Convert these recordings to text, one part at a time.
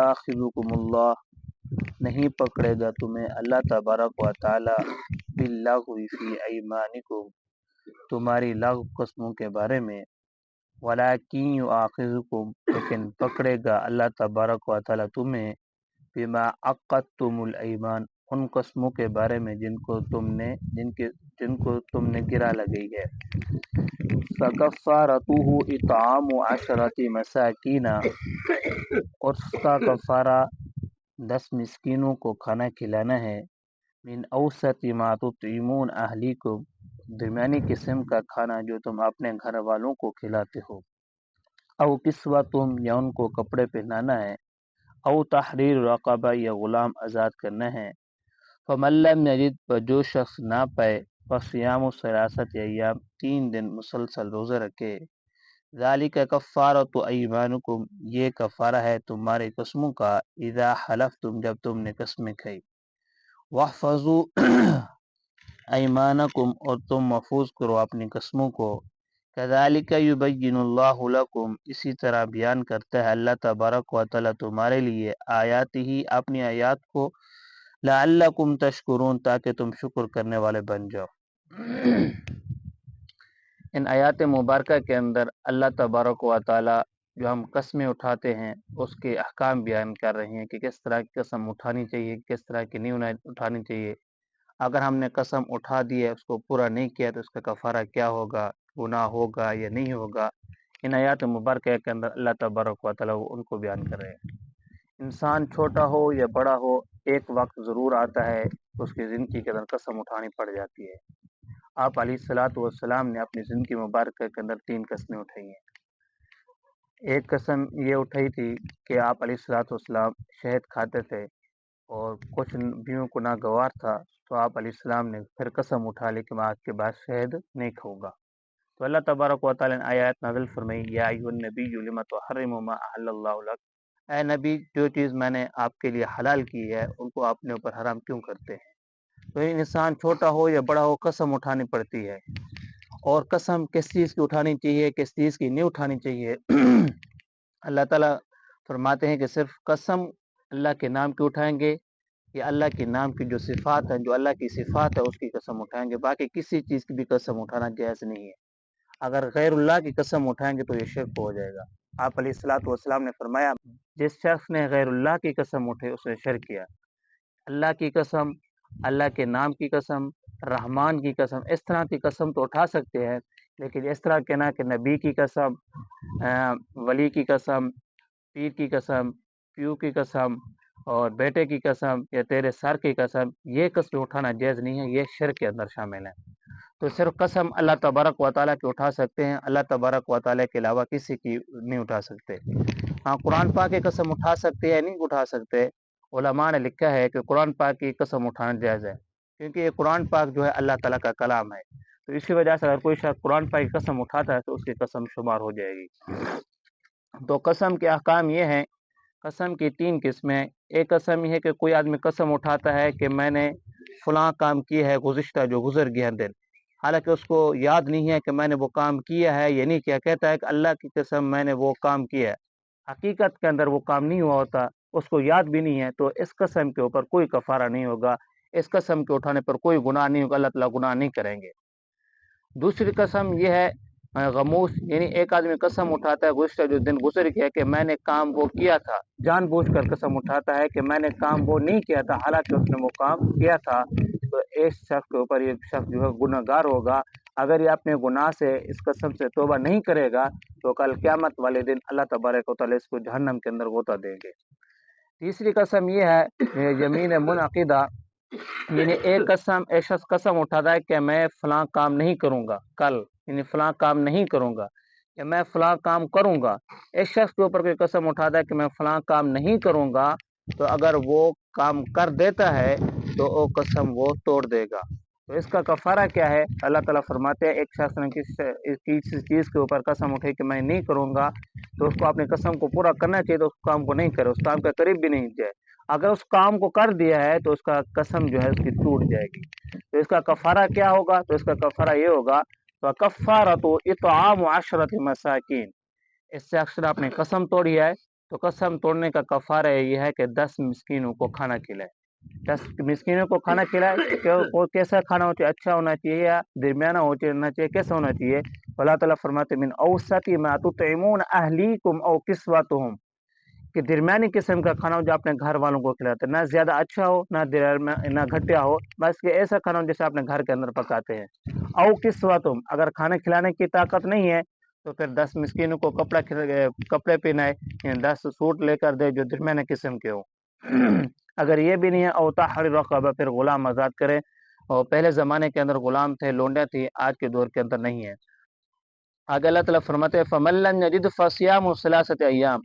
یؤاخذکم اللہ، نہیں پکڑے گا تمہیں اللہ تبارک و تعالی باللغو فی ایمانکم، تمہاری لغو قسموں کے بارے میں، ولکن یؤاخذکم، لیکن پکڑے گا اللہ تبارک و تعالی تمہیں، بما عقدتم الایمان، ان قسموں کے بارے میں جن کو تم نے گرا لگئی ہے۔ فکفارتہ اطعام 10 مساکین، اور اس کا کفارہ 10 مسکینوں کو کھانا کھلانا ہے، من اوسط ما تطعمون اہلیکم، درمیانی قسم کا کھانا جو تم اپنے گھر والوں کو کھلاتے ہو، او کسوتہم، یا ان کو کپڑے پہنانا ہے، او تحریر رقبہ، یا غلام آزاد کرنا ہے، فمن لم یجد، پر جو شخص نہ پائے، فصیام ثلاثۃ ایام، 3 دن مسلسل روزہ رکھے، ذالک کفارۃ ایمانکم، یہ کفارہ ہے تمہارے قسموں کا، اذا حلفتم، جب تم نے قسمیں کھائی، واحفظوا ایمانکم، اور تم محفوظ کرو اپنی قسموں کو، کذالک یبین اللہ لکم، اسی طرح بیان کرتا ہے اللہ تبارک و تعالی تمہارے لیے آیاتہ، اپنی آیات کو، لعلکم تشکرون، تاکہ تم شکر کرنے والے بن جاؤ۔ ان آیات مبارکہ کے اندر اللہ تبارک و تعالی جو ہم قسمیں اٹھاتے ہیں اس کے احکام بیان کر رہے ہیں کہ کس طرح کی قسم اٹھانی چاہیے، کس طرح کی نہیں اٹھانی چاہیے، اگر ہم نے قسم اٹھا دی ہے اس کو پورا نہیں کیا تو اس کا کفارہ کیا ہوگا، گناہ ہوگا یا نہیں ہوگا۔ ان آیات مبارکہ کے اندر اللہ تبارک و تعالی ان کو بیان کر رہے ہیں۔ انسان چھوٹا ہو یا بڑا ہو، ایک وقت ضرور آتا ہے اس کی زندگی کے اندر قسم اٹھانی پڑ جاتی ہے۔ آپ علیہ الصلوۃ والسلام نے اپنی زندگی مبارکہ کے اندر 3 قسمیں اٹھائی ہیں۔ ایک قسم یہ اٹھائی تھی کہ آپ علیہ الصلوۃ والسلام شہد کھاتے تھے اور کچھ بیویوں کو ناگوار تھا، تو آپ علیہ السلام نے پھر قسم اٹھا لی کہ میں آج کے بعد شہد نہیں کھاؤں گا۔ تو اللہ تبارک و تعالی نے آیات نازل فرمائی، یا ایھا النبی لم تحرم ما احل اللہ لک، اے نبی جو چیز میں نے آپ کے لیے حلال کی ہے ان کو اپنے اوپر حرام کیوں کرتے ہیں۔ تو انسان چھوٹا ہو یا بڑا ہو قسم اٹھانی پڑتی ہے، اور قسم کس چیز کی اٹھانی چاہیے کس چیز کی نہیں اٹھانی چاہیے۔ اللہ تعالیٰ فرماتے ہیں کہ صرف قسم اللہ کے نام کی اٹھائیں گے، یا اللہ کے نام کی جو صفات ہیں، جو اللہ کی صفات ہے اس کی قسم اٹھائیں گے، باقی کسی چیز کی بھی قسم اٹھانا جائز نہیں ہے۔ اگر غیر اللہ کی قسم اٹھائیں گے تو یہ شرک ہو جائے گا۔ آپ علیہ الصلوۃ والسلام نے فرمایا جس شخص نے غیر اللہ کی قسم اٹھے اس نے شرک کیا۔ اللہ کی قسم، اللہ کے نام کی قسم، رحمان کی قسم، اس طرح کی قسم تو اٹھا سکتے ہیں، لیکن اس طرح کہنا کہ نبی کی قسم، ولی کی قسم، پیر کی قسم، پیو کی قسم اور بیٹے کی قسم یا تیرے سر کی قسم، یہ قسم اٹھانا جائز نہیں ہے، یہ شرک کے اندر شامل ہے۔ تو صرف قسم اللہ تبارک و تعالیٰ کی اٹھا سکتے ہیں، اللہ تبارک و تعالیٰ کے علاوہ کسی کی نہیں اٹھا سکتے۔ ہاں قرآن پاک کی قسم اٹھا سکتے ہیں، نہیں اٹھا سکتے۔ علماء نے لکھا ہے کہ قرآن پاک کی قسم اٹھانا جائز ہے، کیونکہ یہ قرآن پاک جو ہے اللہ تعالیٰ کا کلام ہے، تو اسی وجہ سے اگر کوئی شخص قرآن پاک کی قسم اٹھاتا ہے تو اس کی قسم شمار ہو جائے گی۔ تو قسم کے احکام یہ ہیں، قسم کی 3 قسمیں۔ ایک قسم یہ ہے کہ کوئی آدمی قسم اٹھاتا ہے کہ میں نے فلاں کام کیا ہے گزشتہ جو گزر گیا دن، حالانکہ اس کو یاد نہیں ہے کہ میں نے وہ کام کیا ہے یا نہیں کیا، کہتا ہے کہ اللہ کی قسم میں نے وہ کام کیا ہے، حقیقت کے اندر وہ کام نہیں ہوا ہوتا، اس کو یاد بھی نہیں ہے، تو اس قسم کے اوپر کوئی کفارہ نہیں ہوگا، اس قسم کے اٹھانے پر کوئی گناہ نہیں ہوگا، اللہ تعالیٰ گناہ نہیں کریں گے۔ دوسری قسم یہ ہے غموس، یعنی ایک آدمی قسم اٹھاتا ہے گزشتہ جو دن گزر گیا کہ میں نے کام وہ کیا تھا، جان بوجھ کر قسم اٹھاتا ہے کہ میں نے کام وہ نہیں کیا تھا حالانکہ اس نے وہ کام کیا تھا، تو اس شخص کے اوپر یہ شخص جو ہے گناہ گار ہوگا۔ اگر یہ اپنے گناہ سے اس قسم سے توبہ نہیں کرے گا تو کل قیامت والے دن اللہ تبارک و تعالیٰ اس کو جہنم کے اندر غوطہ دیں گے۔ تیسری قسم یہ ہے یمین منعقدہ، یعنی ایک شخص قسم اٹھاتا ہے کہ میں فلاں کام نہیں کروں گا کل، یعنی فلاں کام نہیں کروں گا یا میں فلاں کام کروں گا۔ اس شخص کے اوپر کوئی قسم اٹھاتا ہے کہ میں فلاں کام نہیں کروں گا، تو اگر وہ کام کر دیتا ہے تو وہ قسم وہ توڑ دے گا۔ تو اس کا کفارہ کیا ہے؟ اللہ تعالیٰ فرماتے ہیں ایک شخص نے کسی چیز کے اوپر قسم اٹھے کہ میں نہیں کروں گا، تو اس کو اپنی قسم کو پورا کرنا چاہیے، تو اس کام کو نہیں کرے، اس کام کے قریب بھی نہیں جائے۔ اگر اس کام کو کر دیا ہے تو اس کا قسم جو ہے اس کی ٹوٹ جائے گی۔ تو اس کا کفارہ کیا ہوگا؟ تو اس کا کفارہ یہ ہوگا فَكَفَّارَةُ اطعام 10 مساکین، اس شخص نے اپنی قسم توڑی ہے تو قسم توڑنے کا کفارہ یہ ہے کہ 10 مسکینوں کو کھانا کھلائے. 10 مسکینوں کو کھانا کھلائے کہ وہ کیسا کھانا ہونا چاہیے؟ اچھا ہونا چاہیے یا درمیانہ ہونا چاہیے؟ کیسا ہونا چاہیے؟ اللہ تعالیٰ فرماتے من اوسط ما تطعمون اہلیکم او کسوتہم، کہ درمیانی قسم کا کھانا ہو جو اپنے گھر والوں کو کھلاتے ہیں، نہ زیادہ اچھا ہو نہ گھٹیا ہو، بس کہ ایسا کھانا ہو جیسے اپنے گھر کے اندر پکاتے ہیں. او کسوتہم، اگر کھانا کھلانے کی طاقت نہیں ہے تو پھر 10 مسکینوں کو کپڑے پہنائے، یعنی 10 سوٹ لے کر دے جو درمیانے قسم کے ہو. اگر یہ بھی نہیں ہے او تحریر رقبہ، پھر غلام آزاد کرے. اور پہلے زمانے کے اندر غلام تھے، لونڈیاں تھی، آج کے دور کے اندر نہیں ہے. آگے اللہ تعالیٰ فرماتے ہیں فَمَن لَّمْ يَجِدْ فَصِيَامُ ثَلَاثَةِ أَيَّامٍ،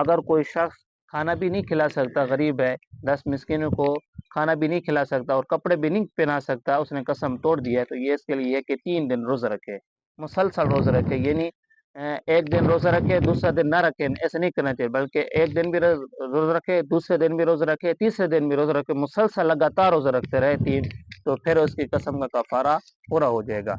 اگر کوئی شخص کھانا بھی نہیں کھلا سکتا، غریب ہے، 10 مسکینوں کو کھانا بھی نہیں کھلا سکتا اور کپڑے بھی نہیں پہنا سکتا، اس نے قسم توڑ دیا ہے، تو یہ اس کے لیے ہے کہ 3 دن روزہ رکھے، مسلسل روزہ رکھے. یعنی ایک دن روزہ رکھے دوسرا دن نہ رکھے، ایسے نہیں کرنا چاہیے، بلکہ ایک دن بھی روزہ رکھے، دوسرے دن بھی روزہ رکھے، تیسرے دن بھی روزہ رکھے، مسلسل لگاتار روزہ رکھتے رہے 3، تو پھر اس کی قسم کا کفارہ پورا ہو جائے گا.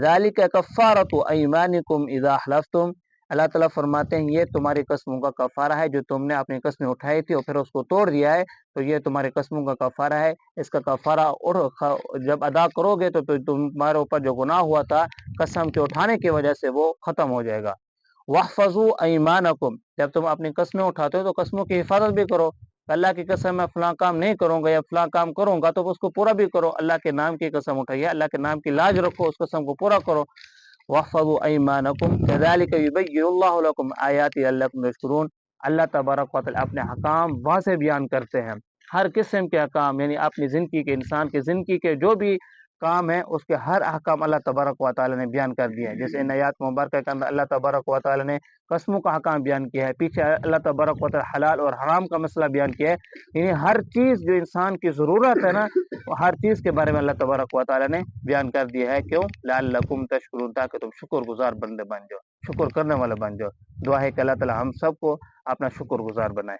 ذالک کفارۃ ایمانکم اذا حلفتم، اللہ تعالیٰ فرماتے ہیں یہ تمہاری قسموں کا کفارہ ہے، جو تم نے اپنی قسمیں اٹھائی تھی اور پھر اس کو توڑ دیا ہے، تو یہ تمہاری قسموں کا کفارہ ہے. اس کا کفارہ اور جب ادا کرو گے تو تمہارے اوپر جو گناہ ہوا تھا قسم کے اٹھانے کی وجہ سے وہ ختم ہو جائے گا. واحفظوا ایمانکم، جب تم اپنی قسمیں اٹھاتے ہو تو قسموں کی حفاظت بھی کرو. اللہ کی قسم میں فلاں کام نہیں کروں گا یا فلاں کام کروں گا تو اس کو پورا بھی کرو. اللہ کے نام کی قسم اٹھائیے، اللہ کے نام کی لاج رکھو، اس قسم کو پورا کرو. واحفظوا ایمانکم کذالک یبین اللہ لکم آیاتی لعلکم تشکرون، اللہ تبارک و تعالی اپنے حکام واضح بیان کرتے ہیں، ہر قسم کے احکام، یعنی اپنی زندگی کے، انسان کی زندگی کے جو بھی کام ہے اس کے ہر احکام اللہ تبارک و تعالی نے بیان کر دیا ہے. جیسے ان آیات مبارکہ کے اندر اللہ تبارک و تعالی نے قسموں کا حکام بیان کیا ہے، پیچھے اللہ تبارک و تعالی حلال اور حرام کا مسئلہ بیان کیا ہے. یعنی ہر چیز جو انسان کی ضرورت ہے نا، ہر چیز کے بارے میں اللہ تبارک و تعالی نے بیان کر دیا ہے. کیوں؟ لعلکم تشکرون، تاکہ تم شکر گزار بندے بن جاؤ، شکر کرنے والے بن جاؤ. دعا ہے کہ اللہ تعالی ہم سب کو اپنا شکر گزار بنائے.